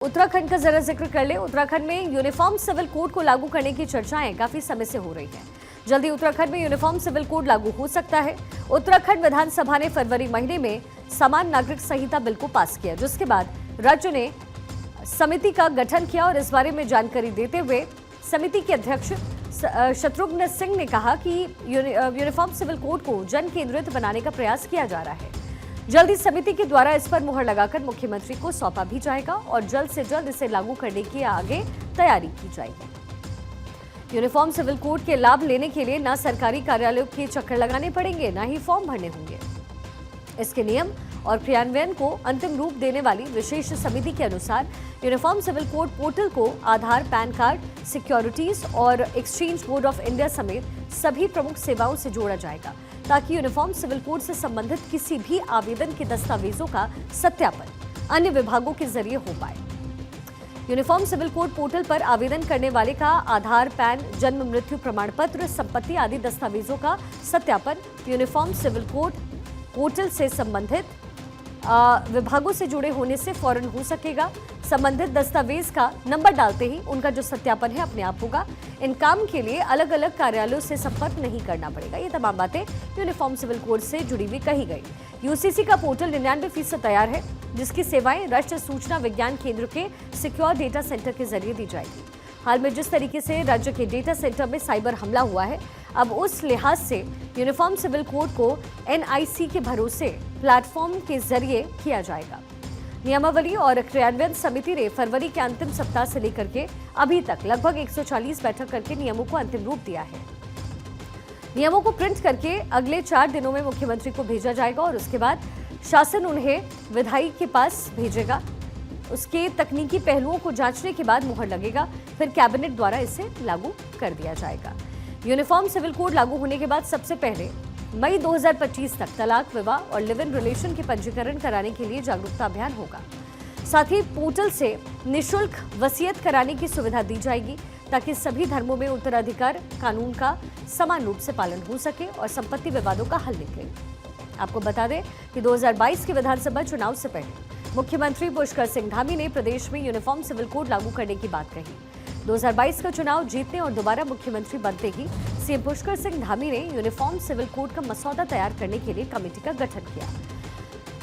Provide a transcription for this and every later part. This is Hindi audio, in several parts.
उत्तराखंड का जरा जिक्र कर ले। उत्तराखंड में यूनिफॉर्म सिविल कोड को लागू करने की चर्चाएं काफी समय से हो रही हैं। जल्दी उत्तराखंड में यूनिफॉर्म सिविल कोड लागू हो सकता है। उत्तराखंड विधानसभा ने फरवरी महीने में समान नागरिक संहिता बिल को पास किया, जिसके बाद राज्य ने समिति का गठन किया और इस बारे में जानकारी देते हुए समिति के अध्यक्ष शत्रुघ्न सिंह ने कहा कि यूनिफॉर्म सिविल कोड को जन केंद्रित बनाने का प्रयास किया जा रहा है। जल्दी समिति के द्वारा इस पर मुहर लगाकर मुख्यमंत्री को सौंपा भी जाएगा और जल्द से जल्द इसे लागू करने की आगे तैयारी की जाएगी। यूनिफॉर्म सिविल कोड के लाभ लेने के लिए न सरकारी कार्यालयों के चक्कर लगाने पड़ेंगे, न ही फॉर्म भरने होंगे। इसके नियम और क्रियान्वयन को अंतिम रूप देने वाली विशेष समिति के अनुसार यूनिफॉर्म सिविल कोड पोर्टल को आधार, पैन कार्ड, सिक्योरिटीज और एक्सचेंज बोर्ड ऑफ इंडिया समेत सभी प्रमुख सेवाओं से जोड़ा जाएगा, ताकि यूनिफॉर्म सिविल कोड से संबंधित किसी भी आवेदन के दस्तावेजों का सत्यापन अन्य विभागों के जरिए हो पाए। यूनिफॉर्म सिविल कोड पोर्टल पर आवेदन करने वाले का आधार, पैन, जन्म मृत्यु प्रमाण पत्र, संपत्ति आदि दस्तावेजों का सत्यापन यूनिफॉर्म सिविल कोड पोर्टल से संबंधित विभागों से जुड़े होने से फौरन हो सकेगा। संबंधित दस्तावेज का नंबर डालते ही उनका जो सत्यापन है अपने आप होगा। इन काम के लिए अलग अलग कार्यालयों से संपर्क नहीं करना पड़ेगा। ये तमाम बातें यूनिफॉर्म सिविल कोड से जुड़ी हुई कही गई। यूसीसी का पोर्टल 99% तैयार है, जिसकी सेवाएं राष्ट्रीय सूचना विज्ञान केंद्र के सिक्योर डेटा सेंटर के जरिए दी जाएगी। हाल में जिस तरीके से राज्य के डेटा सेंटर में साइबर हमला हुआ है, अब उस लिहाज से यूनिफॉर्म सिविल कोड को एनआईसी के भरोसे प्लेटफॉर्म के जरिए किया जाएगा। नियमावली और क्रियान्वयन समिति ने फरवरी के अंतिम सप्ताह से लेकर के अभी तक लगभग 140 बैठक करके नियमों को अंतिम रूप दिया है। नियमों को प्रिंट करके अगले 4 दिनों में मुख्यमंत्री को भेजा जाएगा और उसके बाद शासन उन्हें विधायी के पास भेजेगा। उसके तकनीकी पहलुओं को जांचने के बाद मुहर लगेगा, फिर कैबिनेट द्वारा इसे लागू कर दिया जाएगा। यूनिफॉर्म सिविल कोड लागू होने के बाद सबसे पहले मई 2025 तक तलाक, विवाह और लिव इन रिलेशन के पंजीकरण कराने के लिए जागरूकता अभियान होगा। साथ ही पोर्टल से निःशुल्क वसीयत कराने की सुविधा दी जाएगी, ताकि सभी धर्मों में उत्तराधिकार कानून का समान रूप से पालन हो सके और संपत्ति विवादों का हल निकले। आपको बता दें कि 2022 के विधानसभा चुनाव से पहले मुख्यमंत्री पुष्कर सिंह धामी ने प्रदेश में यूनिफॉर्म सिविल कोड लागू करने की बात कही। 2022 का चुनाव जीतने और दोबारा मुख्यमंत्री बनते ही सीएम पुष्कर सिंह धामी ने यूनिफॉर्म सिविल कोड का मसौदा तैयार करने के लिए कमेटी का गठन किया।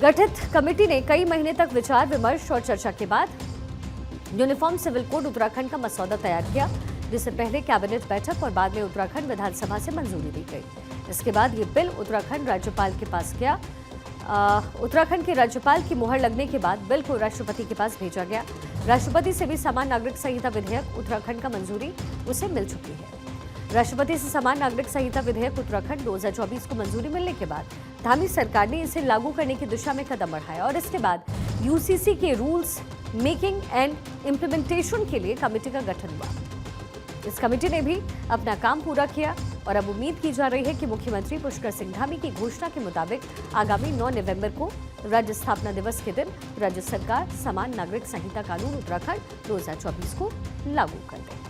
गठित कमेटी ने कई महीने तक विचार विमर्श और चर्चा के बाद यूनिफॉर्म सिविल कोड उत्तराखंड का मसौदा तैयार किया, जिसे पहले कैबिनेट बैठक और बाद में उत्तराखंड विधानसभा से मंजूरी दी गई। इसके बाद ये बिल उत्तराखंड राज्यपाल के पास गया। उत्तराखंड के राज्यपाल की मुहर लगने के बाद बिल को राष्ट्रपति के पास भेजा गया। राष्ट्रपति से भी समान नागरिक संहिता विधेयक उत्तराखंड का मंजूरी उसे मिल चुकी है। राष्ट्रपति से समान नागरिक संहिता विधेयक उत्तराखंड 2024 को मंजूरी मिलने के बाद धामी सरकार ने इसे लागू करने की दिशा में कदम बढ़ाया और इसके बाद यूसीसी के रूल्स मेकिंग एंड इम्प्लीमेंटेशन के लिए कमेटी का गठन हुआ। इस कमेटी ने भी अपना काम पूरा किया और अब उम्मीद की जा रही है कि मुख्यमंत्री पुष्कर सिंह धामी की घोषणा के मुताबिक आगामी 9 नवंबर को राज्य स्थापना दिवस के दिन राज्य सरकार समान नागरिक संहिता कानून उत्तराखंड 2024 को लागू कर देगी।